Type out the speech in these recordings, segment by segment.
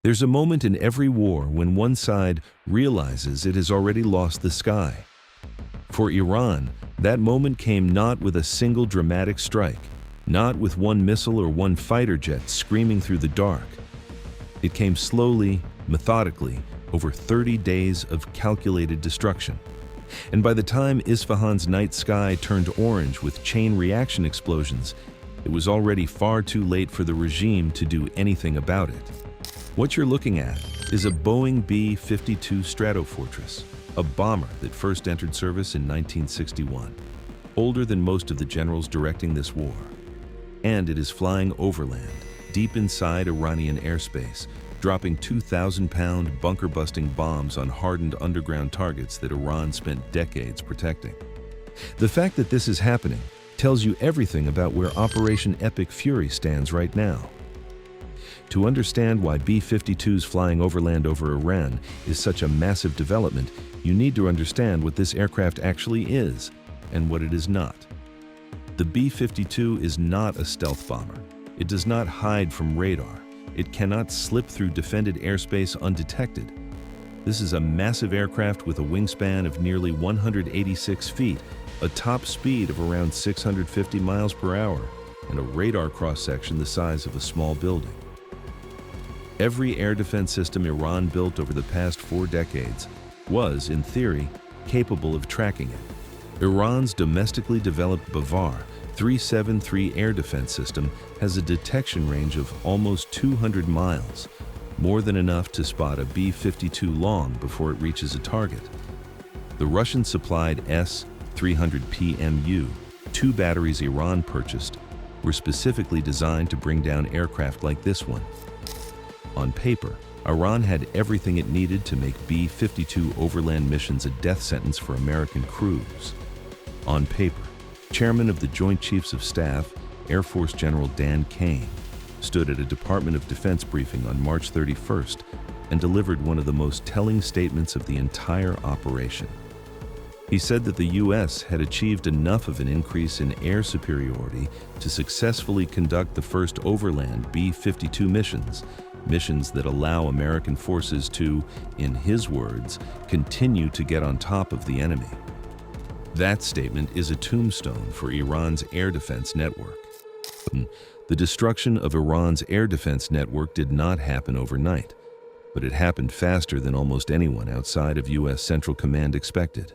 There's a moment in every war when one side realizes it has already lost the sky. For Iran, that moment came not with a single dramatic strike, not with one missile or one fighter jet screaming through the dark. It came slowly, methodically, over 30 days of calculated destruction. And by the time Isfahan's night sky turned orange with chain reaction explosions, it was already far too late for the regime to do anything about it. What you're looking at is a Boeing B-52 Stratofortress, a bomber that first entered service in 1961, older than most of the generals directing this war. And it is flying overland, deep inside Iranian airspace, dropping 2,000-pound bunker-busting bombs on hardened underground targets that Iran spent decades protecting. The fact that this is happening tells you everything about where Operation Epic Fury stands right now. To understand why B-52s flying overland over Iran is such a massive development, you need to understand what this aircraft actually is and what it is not. The B-52 is not a stealth bomber. It does not hide from radar. It cannot slip through defended airspace undetected. This is a massive aircraft with a wingspan of nearly 186 feet, a top speed of around 650 miles per hour, and a radar cross-section the size of a small building. Every air defense system Iran built over the past 4 decades was, in theory, capable of tracking it. Iran's domestically developed Bavar-373 air defense system has a detection range of almost 200 miles, more than enough to spot a B-52 long before it reaches a target. The Russian-supplied S-300PMU-2 batteries Iran purchased were specifically designed to bring down aircraft like this one. On paper, Iran had everything it needed to make B-52 overland missions a death sentence for American crews. On paper, Chairman of the Joint Chiefs of Staff, Air Force General Dan Kane, stood at a Department of Defense briefing on March 31st and delivered one of the most telling statements of the entire operation. He said that the U.S. had achieved enough of an increase in air superiority to successfully conduct the first overland B-52 missions that allow American forces to, in his words, continue to get on top of the enemy. That statement is a tombstone for Iran's air defense network. The destruction of Iran's air defense network did not happen overnight, but it happened faster than almost anyone outside of U.S. Central Command expected.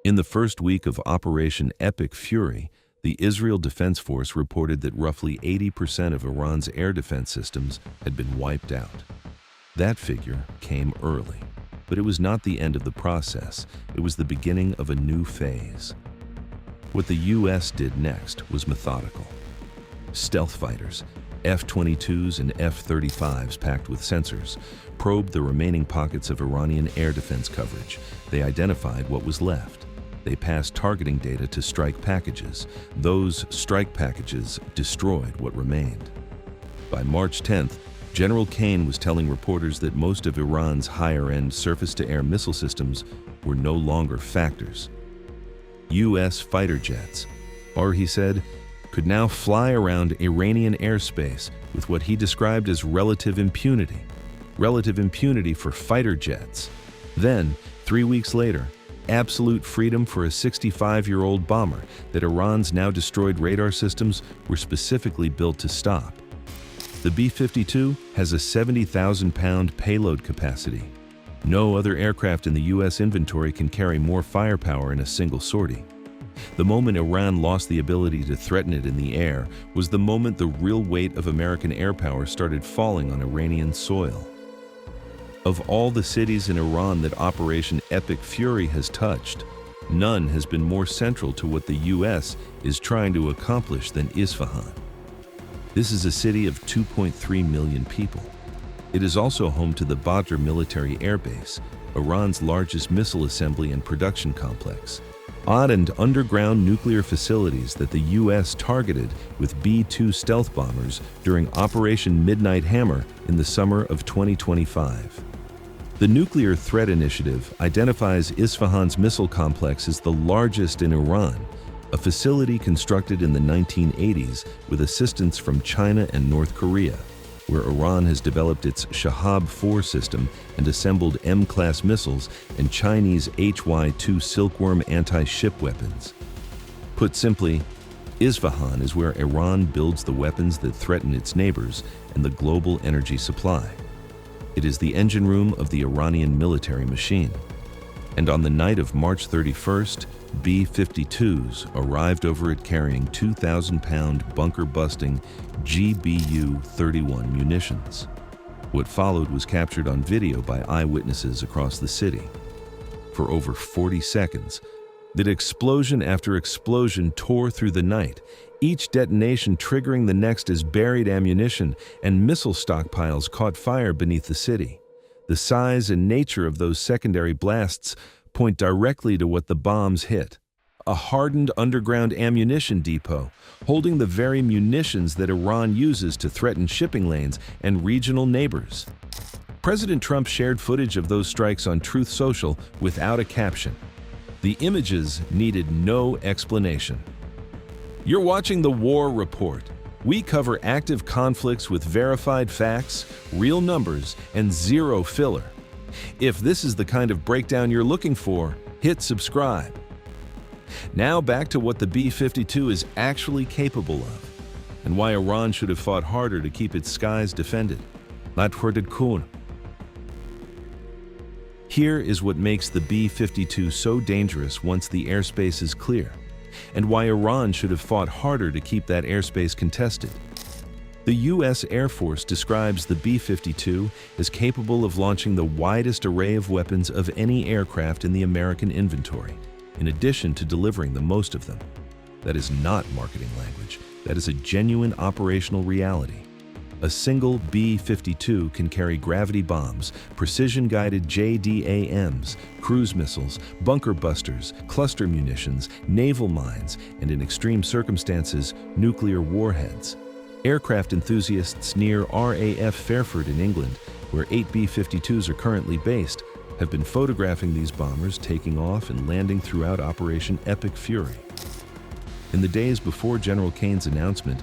In the first week of Operation Epic Fury, the Israel Defense Force reported that roughly 80% of Iran's air defense systems had been wiped out. That figure came early, but it was not the end of the process. It was the beginning of a new phase. What the U.S. did next was methodical. Stealth fighters, F-22s and F-35s packed with sensors, probed the remaining pockets of Iranian air defense coverage. They identified what was left. They passed targeting data to strike packages. Those strike packages destroyed what remained. By March 10th, General Kane was telling reporters that most of Iran's higher-end surface-to-air missile systems were no longer factors. U.S. fighter jets, or he said, could now fly around Iranian airspace with what he described as relative impunity for fighter jets. Then, 3 weeks later, absolute freedom for a 65-year-old bomber that Iran's now destroyed radar systems were specifically built to stop. The B-52 has a 70,000-pound payload capacity. No other aircraft in the U.S. inventory can carry more firepower in a single sortie. The moment Iran lost the ability to threaten it in the air was the moment the real weight of American air power started falling on Iranian soil. Of all the cities in Iran that Operation Epic Fury has touched, none has been more central to what the U.S. is trying to accomplish than Isfahan. This is a city of 2.3 million people. It is also home to the Badr military air base, Iran's largest missile assembly and production complex, odd and underground nuclear facilities that the U.S. targeted with B-2 stealth bombers during Operation Midnight Hammer in the summer of 2025. The Nuclear Threat Initiative identifies Isfahan's missile complex as the largest in Iran, a facility constructed in the 1980s with assistance from China and North Korea, where Iran has developed its Shahab-4 system and assembled M-class missiles and Chinese HY-2 Silkworm anti-ship weapons. Put simply, Isfahan is where Iran builds the weapons that threaten its neighbors and the global energy supply. It is the engine room of the Iranian military machine. And on the night of March 31st, B-52s arrived over it carrying 2,000-pound bunker-busting GBU-31 munitions. What followed was captured on video by eyewitnesses across the city. For over 40 seconds, that explosion after explosion tore through the night, each detonation triggering the next as buried ammunition and missile stockpiles caught fire beneath the city. The size and nature of those secondary blasts point directly to what the bombs hit: a hardened underground ammunition depot, holding the very munitions that Iran uses to threaten shipping lanes and regional neighbors. President Trump shared footage of those strikes on Truth Social without a caption. The images needed no explanation. You're watching The War Report. We cover active conflicts with verified facts, real numbers, and zero filler. If this is the kind of breakdown you're looking for, hit subscribe. Now back to what the B-52 is actually capable of, and why Iran should have fought harder to keep its skies defended. Here is what makes the B-52 so dangerous once the airspace is clear, and why Iran should have fought harder to keep that airspace contested. The U.S. Air Force describes the B-52 as capable of launching the widest array of weapons of any aircraft in the American inventory, in addition to delivering the most of them. That is not marketing language. That is a genuine operational reality. A single B-52 can carry gravity bombs, precision-guided JDAMs, cruise missiles, bunker busters, cluster munitions, naval mines, and in extreme circumstances, nuclear warheads. Aircraft enthusiasts near RAF Fairford in England, where 8 B-52s are currently based, have been photographing these bombers taking off and landing throughout Operation Epic Fury. In the days before General Kane's announcement,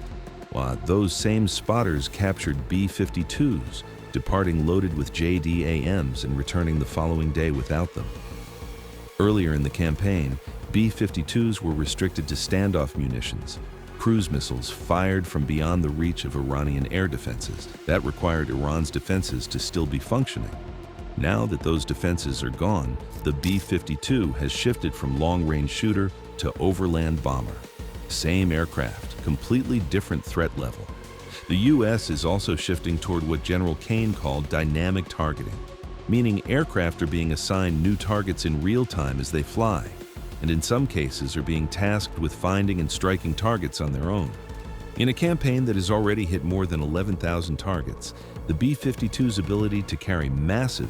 those same spotters captured B-52s, departing loaded with JDAMs and returning the following day without them. Earlier in the campaign, B-52s were restricted to standoff munitions, cruise missiles fired from beyond the reach of Iranian air defenses. That required Iran's defenses to still be functioning. Now that those defenses are gone, the B-52 has shifted from long-range shooter to overland bomber. Same aircraft, completely different threat level. The U.S. is also shifting toward what General Kane called dynamic targeting, meaning aircraft are being assigned new targets in real time as they fly, and in some cases are being tasked with finding and striking targets on their own. In a campaign that has already hit more than 11,000 targets, the B-52's ability to carry massive,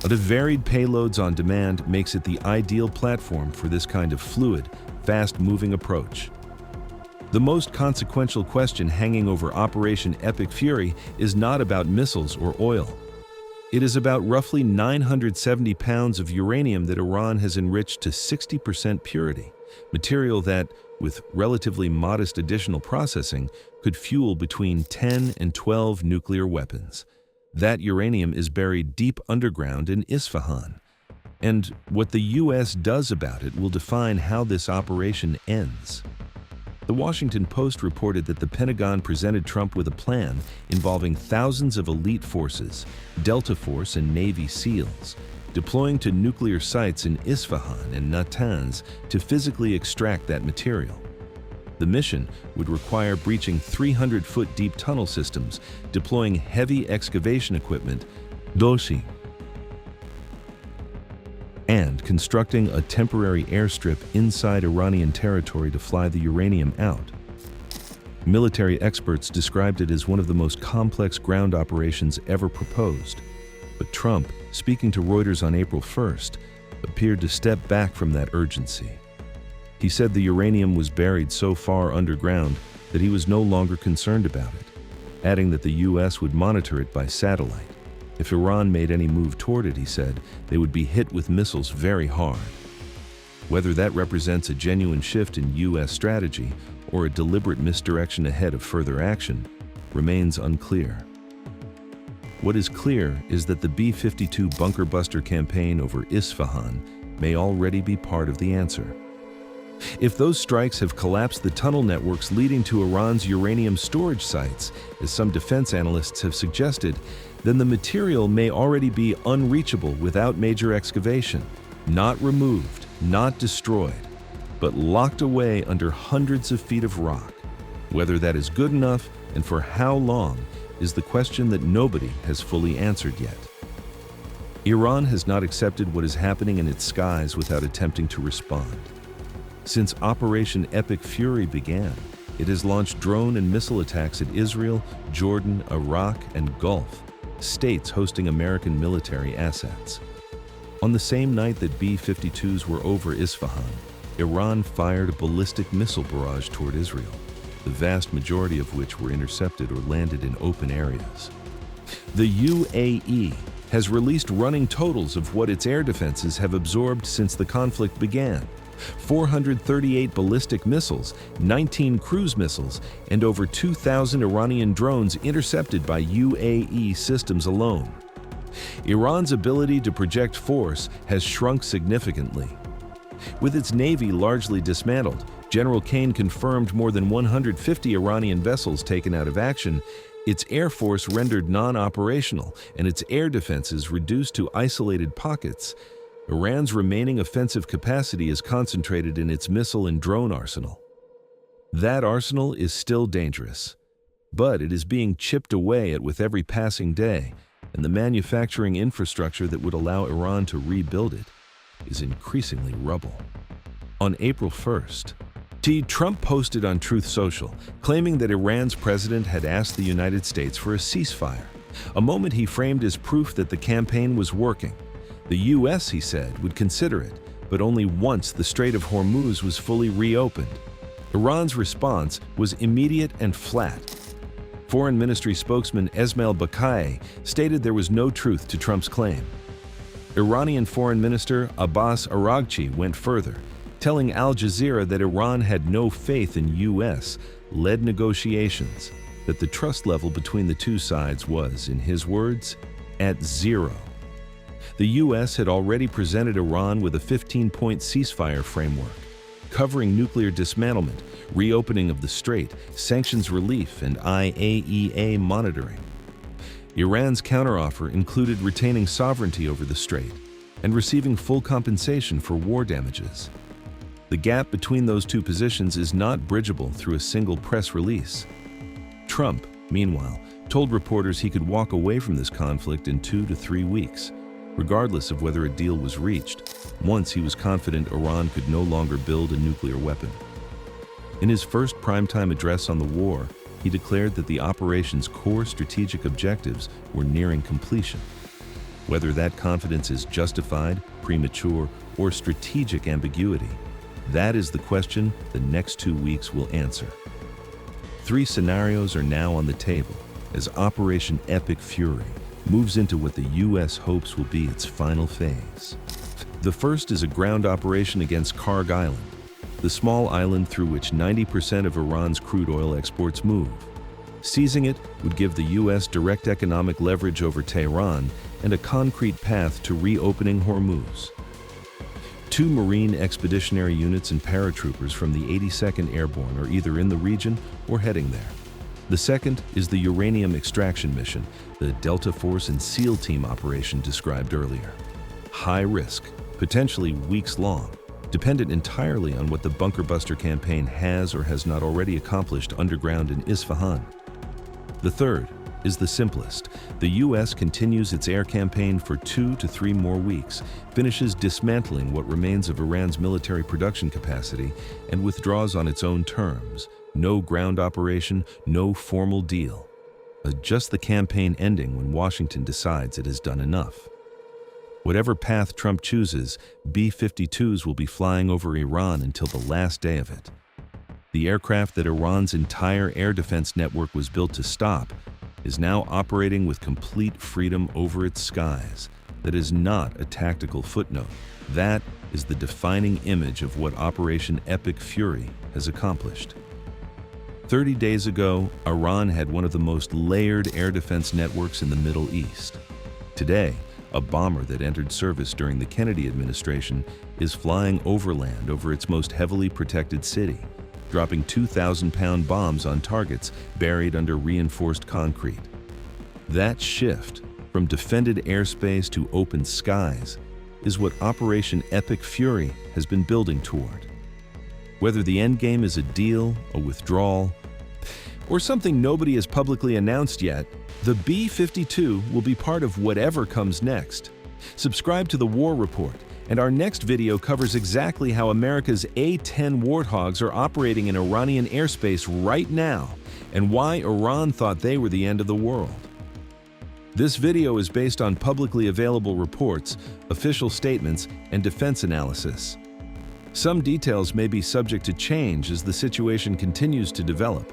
but varied payloads on demand makes it the ideal platform for this kind of fluid, fast-moving approach. The most consequential question hanging over Operation Epic Fury is not about missiles or oil. It is about roughly 970 pounds of uranium that Iran has enriched to 60% purity, material that, with relatively modest additional processing, could fuel between 10 and 12 nuclear weapons. That uranium is buried deep underground in Isfahan, and what the U.S. does about it will define how this operation ends. The Washington Post reported that the Pentagon presented Trump with a plan involving thousands of elite forces, Delta Force and Navy SEALs, deploying to nuclear sites in Isfahan and Natanz to physically extract that material. The mission would require breaching 300-foot deep tunnel systems, deploying heavy excavation equipment, dosi, and constructing a temporary airstrip inside Iranian territory to fly the uranium out. Military experts described it as one of the most complex ground operations ever proposed. But Trump, speaking to Reuters on April 1st, appeared to step back from that urgency. He said the uranium was buried so far underground that he was no longer concerned about it, adding that the U.S. would monitor it by satellite. If Iran made any move toward it, he said, they would be hit with missiles very hard. Whether that represents a genuine shift in U.S. strategy or a deliberate misdirection ahead of further action remains unclear. What is clear is that the B-52 bunker buster campaign over Isfahan may already be part of the answer. If those strikes have collapsed the tunnel networks leading to Iran's uranium storage sites, as some defense analysts have suggested, then the material may already be unreachable without major excavation, not removed, not destroyed, but locked away under hundreds of feet of rock. Whether that is good enough and for how long is the question that nobody has fully answered yet. Iran has not accepted what is happening in its skies without attempting to respond. Since Operation Epic Fury began, it has launched drone and missile attacks at Israel, Jordan, Iraq, and Gulf, states hosting American military assets. On the same night that B-52s were over Isfahan, Iran fired a ballistic missile barrage toward Israel, the vast majority of which were intercepted or landed in open areas. The UAE has released running totals of what its air defenses have absorbed since the conflict began: 438 ballistic missiles, 19 cruise missiles, and over 2,000 Iranian drones intercepted by UAE systems alone. Iran's ability to project force has shrunk significantly. With its navy largely dismantled, General Kane confirmed more than 150 Iranian vessels taken out of action, its air force rendered non-operational, and its air defenses reduced to isolated pockets. Iran's remaining offensive capacity is concentrated in its missile and drone arsenal. That arsenal is still dangerous, but it is being chipped away at with every passing day, and the manufacturing infrastructure that would allow Iran to rebuild it is increasingly rubble. On April 1st, Trump posted on Truth Social, claiming that Iran's president had asked the United States for a ceasefire, a moment he framed as proof that the campaign was working. The U.S., he said, would consider it, but only once the Strait of Hormuz was fully reopened. Iran's response was immediate and flat. Foreign Ministry spokesman Esmail Baqai stated there was no truth to Trump's claim. Iranian Foreign Minister Abbas Araghchi went further, telling Al Jazeera that Iran had no faith in U.S.-led negotiations, that the trust level between the two sides was, in his words, at zero. The U.S. had already presented Iran with a 15-point ceasefire framework, covering nuclear dismantlement, reopening of the strait, sanctions relief, and IAEA monitoring. Iran's counteroffer included retaining sovereignty over the strait and receiving full compensation for war damages. The gap between those two positions is not bridgeable through a single press release. Trump, meanwhile, told reporters he could walk away from this conflict in 2 to 3 weeks, regardless of whether a deal was reached, once he was confident Iran could no longer build a nuclear weapon. In his first primetime address on the war, he declared that the operation's core strategic objectives were nearing completion. Whether that confidence is justified, premature, or strategic ambiguity, that is the question the next 2 weeks will answer. 3 scenarios are now on the table as Operation Epic Fury moves into what the U.S. hopes will be its final phase. The first is a ground operation against Karg Island, the small island through which 90% of Iran's crude oil exports move. Seizing it would give the U.S. direct economic leverage over Tehran and a concrete path to reopening Hormuz. 2 Marine Expeditionary Units and paratroopers from the 82nd Airborne are either in the region or heading there. The second is the uranium extraction mission, the Delta Force and SEAL Team operation described earlier. High risk, potentially weeks long, dependent entirely on what the bunker buster campaign has or has not already accomplished underground in Isfahan. The third is the simplest. The U.S. continues its air campaign for 2 to 3 more weeks, finishes dismantling what remains of Iran's military production capacity, and withdraws on its own terms. No ground operation, no formal deal. Just the campaign ending when Washington decides it has done enough. Whatever path Trump chooses, B-52s will be flying over Iran until the last day of it. The aircraft that Iran's entire air defense network was built to stop is now operating with complete freedom over its skies. That is not a tactical footnote. That is the defining image of what Operation Epic Fury has accomplished. 30 days ago, Iran had one of the most layered air defense networks in the Middle East. Today, a bomber that entered service during the Kennedy administration is flying overland over its most heavily protected city, dropping 2,000-pound bombs on targets buried under reinforced concrete. That shift from defended airspace to open skies is what Operation Epic Fury has been building toward. Whether the endgame is a deal, a withdrawal, or something nobody has publicly announced yet, the B-52 will be part of whatever comes next. Subscribe to the War Report, and our next video covers exactly how America's A-10 Warthogs are operating in Iranian airspace right now, and why Iran thought they were the end of the world. This video is based on publicly available reports, official statements, and defense analysis. Some details may be subject to change as the situation continues to develop,